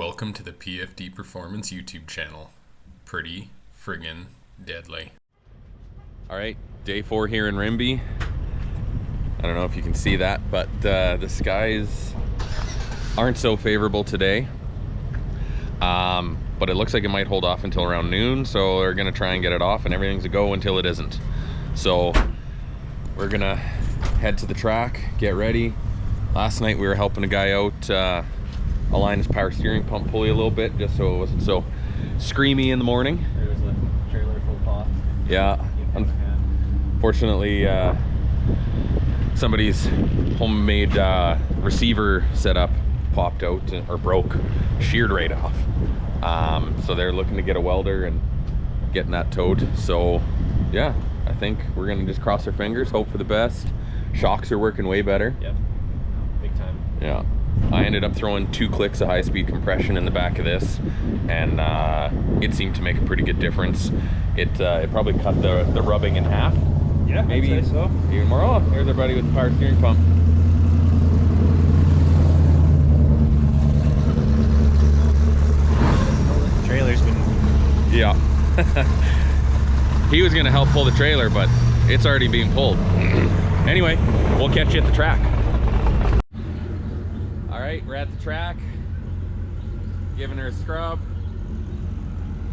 Welcome to the PFD Performance YouTube channel. Pretty friggin' deadly. All right, day 4 here in Rimbey. I don't know if you can see that, but the skies aren't so favorable today. But it looks like it might hold off until around noon, so we're gonna try and get it off and everything's a go until it isn't. So we're gonna head to the track, get ready. Last night we were helping a guy out align his power steering pump pulley a little bit, just so it wasn't so screamy in the morning. There was a trailer full pop. Yeah, unfortunately somebody's homemade receiver setup popped out or broke, sheared right off. So they're looking to get a welder and getting that towed. So yeah, I think we're gonna just cross our fingers, hope for the best. Shocks are working way better. Yep, big time. Yeah, I ended up throwing 2 clicks of high-speed compression in the back of this, and it seemed to make a pretty good difference. It probably cut the rubbing in half. Yeah, maybe I'd say so. Even more. Oh, there's our buddy with the power steering pump. The trailer's been... Yeah. He was gonna help pull the trailer, but it's already being pulled. Anyway, we'll catch you at the track. All right, we're at the track, giving her a scrub.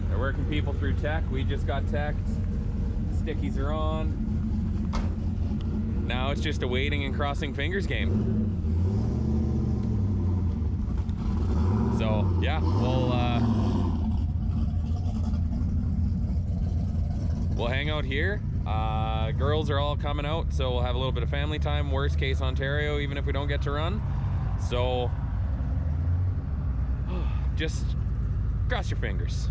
They're working people through tech. We just got teched. Stickies are on. Now it's just a waiting and crossing fingers game. So yeah, we'll hang out here. Girls are all coming out, so we'll have a little bit of family time. Worst case Ontario, even if we don't get to run. So just cross your fingers.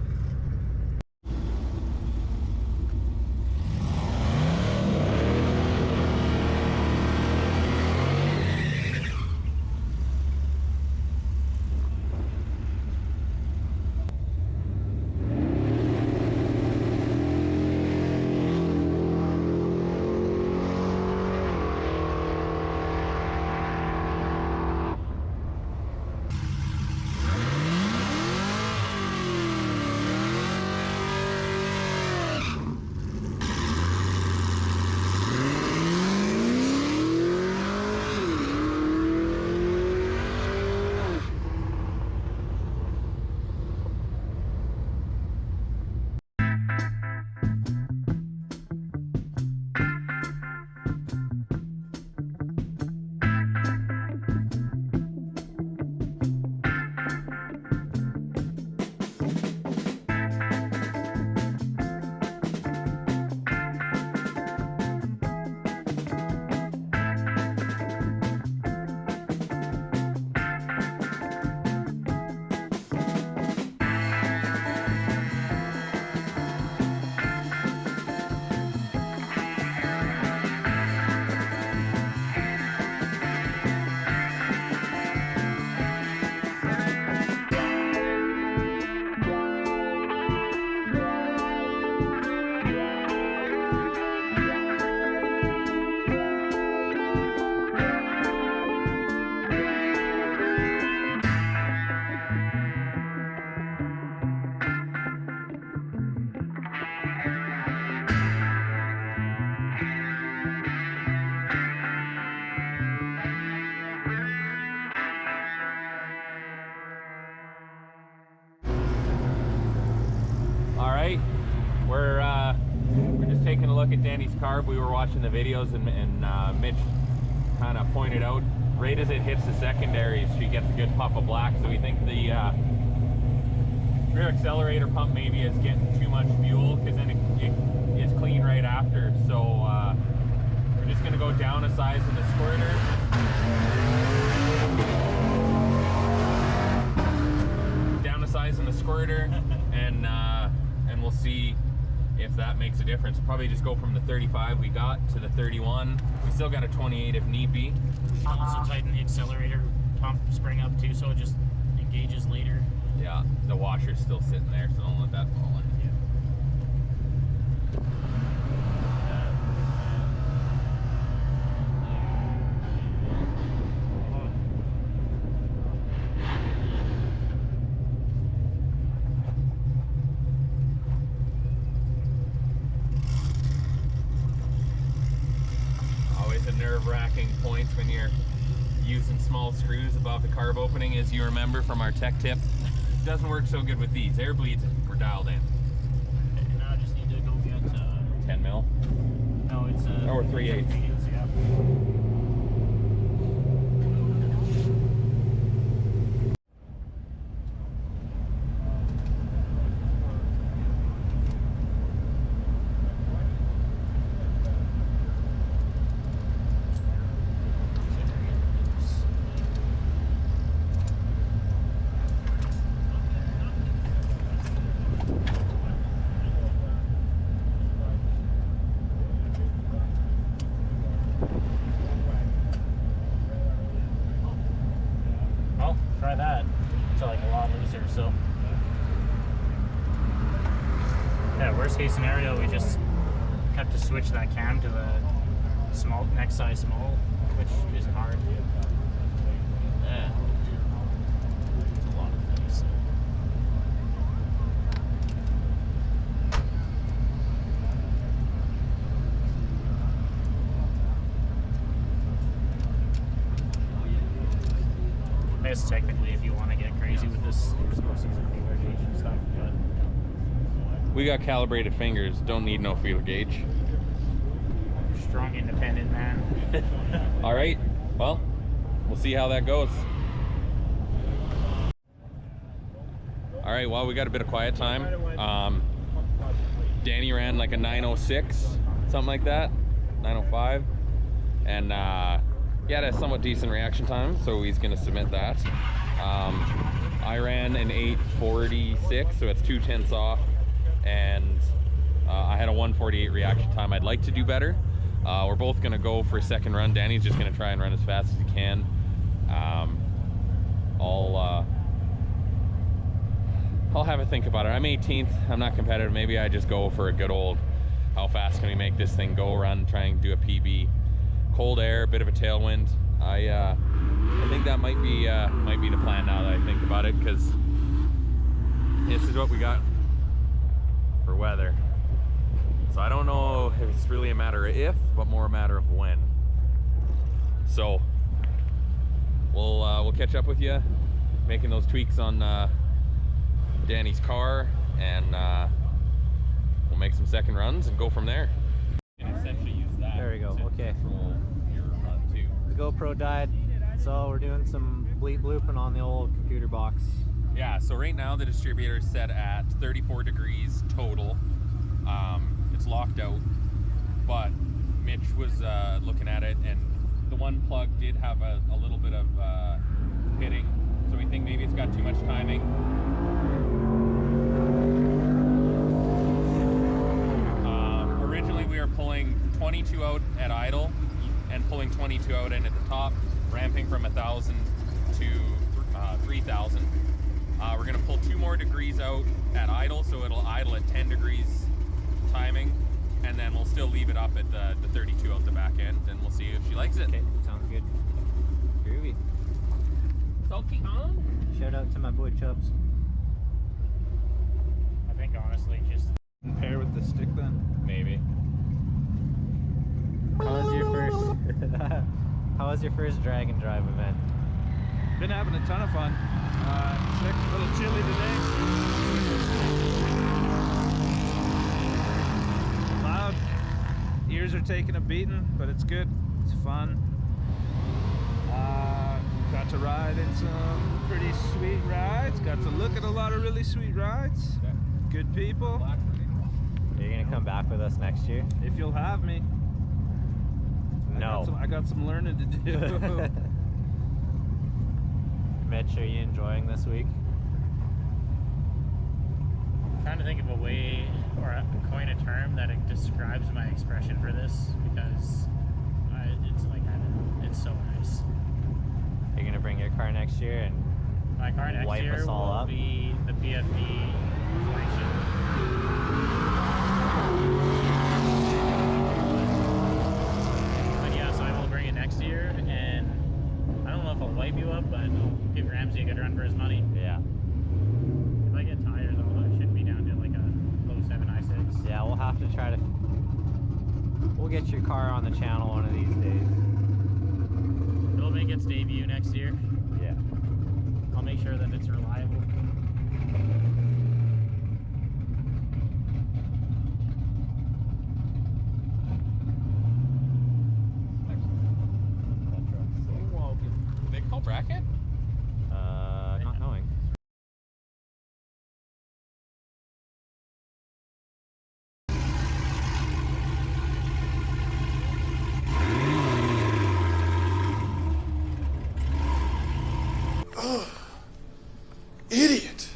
We're just taking a look at Danny's carb. We were watching the videos and Mitch kind of pointed out right as it hits the secondaries she gets a good puff of black, so we think the rear accelerator pump maybe is getting too much fuel, because then it is clean right after. So we're just going to go down a size in the squirter. Down a size in the squirter and we'll see if that makes a difference. Probably just go from the 35 we got to the 31. We still got a 28 if need be. Also tighten the accelerator pump spring up too, so it just engages later. Yeah, the washer's still sitting there, so don't let that fall in. nerve-wracking points when you're using small screws above the carb opening, as you remember from our tech tip. Doesn't work so good with these. Air bleeds were dialed in. And now I just need to go get 10 mil. no, it's Or 3/8. Yeah. Well, try that. It's like a lot looser, so. Yeah, worst case scenario, we just have to switch that cam to the small, next size small, which isn't hard. Yeah. It's a lot of things. I guess technically, if you want to get crazy with this, you're supposed to use a feeler gauge and stuff, but We got calibrated fingers. Don't need no feeler gauge. you're a strong, independent man. All right. Well, we'll see how that goes. All right. Well, we got a bit of quiet time. Danny ran like a 9:06, something like that, 9:05, and he had a somewhat decent reaction time, so he's gonna submit that. I ran an 8:46, so it's 2/10 off, and I had a 1:48 reaction time. I'd like to do better. We're both gonna go for a second run. Danny's just gonna try and run as fast as he can. I'll have a think about it. I'm 18th. I'm not competitive. Maybe I just go for a good old, how fast can we make this thing go run, try and do a PB. Cold air, bit of a tailwind. I think that might be the plan now that I think about it, because this is what we got for weather. So I don't know if it's really a matter of if, but more a matter of when. So we'll catch up with you, making those tweaks on Danny's car, and we'll make some second runs and go from there. You can essentially use that. There we go. to Okay. control your run too. The GoPro died, so we're doing some bleep blooping on the old computer box. Yeah, so right now the distributor is set at 34 degrees total. It's locked out, but Mitch was looking at it, and the one plug did have a little bit of hitting, so we think maybe it's got too much timing. Originally we were pulling 22 out at idle and pulling 22 out in at the top, ramping from 1,000 to 3,000. We're gonna pull 2 more degrees out at idle, so it'll idle at 10 degrees timing, and then we'll still leave it up at the 32 out the back end, and we'll see if she likes it. Okay, sounds good. Groovy. Sulky on? Shout out to my boy Chubbs. I think honestly, just Pair with the stick then? Maybe. How was your first? How was your first drag and drive event? Been having a ton of fun. Sick, a little chilly today. Loud. Ears are taking a beating, but it's good. It's fun. Got to ride in some pretty sweet rides. Got to look at a lot of really sweet rides. Good people. Are you gonna come back with us next year? If you'll have me. No. I got some learning to do. Mitch, are you enjoying this week? trying to think of a way or coin a term that it describes my expression for this, because it's like it's so nice. Are you gonna bring your car next year and My car next wipe year us all will up? be the PFD flagship. But yeah, so I will bring it next year, and I don't know if I'll wipe you up, but I'll give Ramsey a good run for his money. yeah. If I get tires, I should be down to like a low 7 i6. Yeah, we'll have to try to. We'll get your car on the channel one of these days. it gets debut next year. Yeah. I'll make sure that it's reliable. They call bracket? Not knowing. Idiot!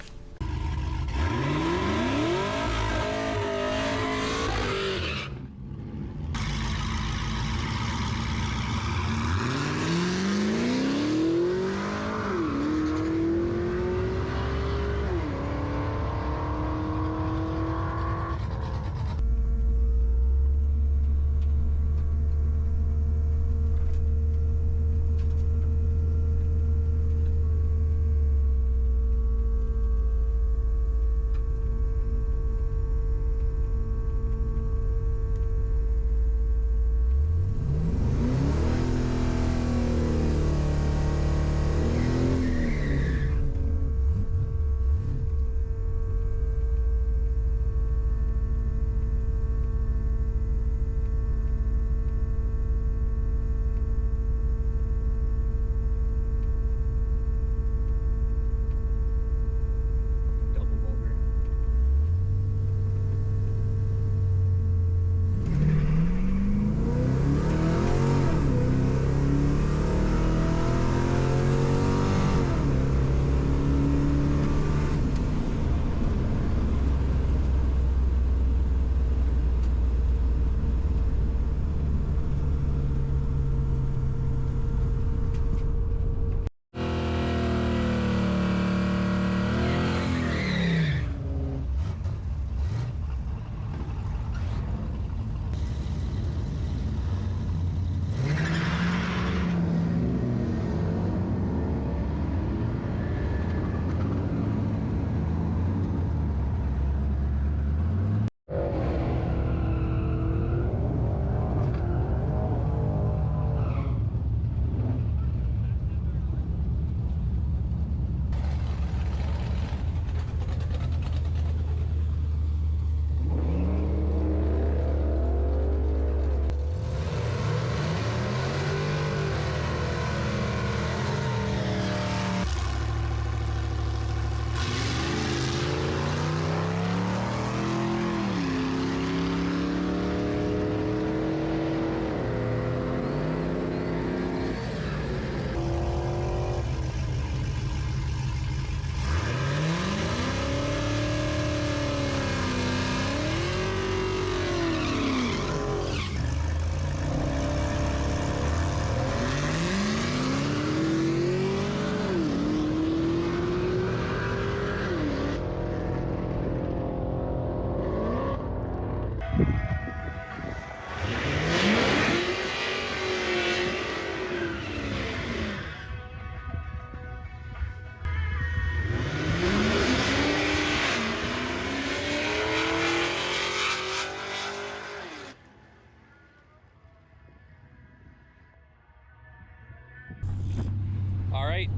All right,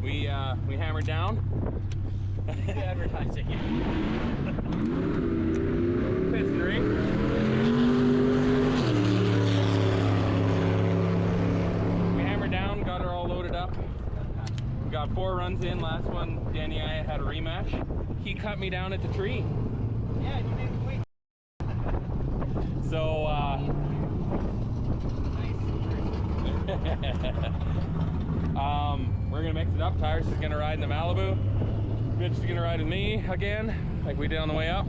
we hammered down. Advertising. Piston ring. We hammered down, got her all loaded up. We got 4 runs in. Last one, Danny and I had a rematch. He cut me down at the tree. Yeah, you didn't wait. So, we're gonna mix it up. Tyrus is gonna ride in the Malibu. Mitch is gonna ride with me again, like we did on the way up.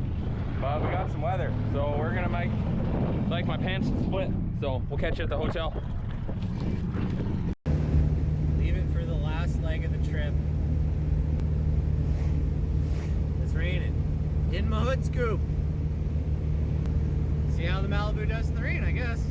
But we got some weather, so we're gonna make like my pants split. So we'll catch you at the hotel. Leaving for the last leg of the trip. It's raining. Getting my hood scoop. See how the Malibu does in the rain, I guess.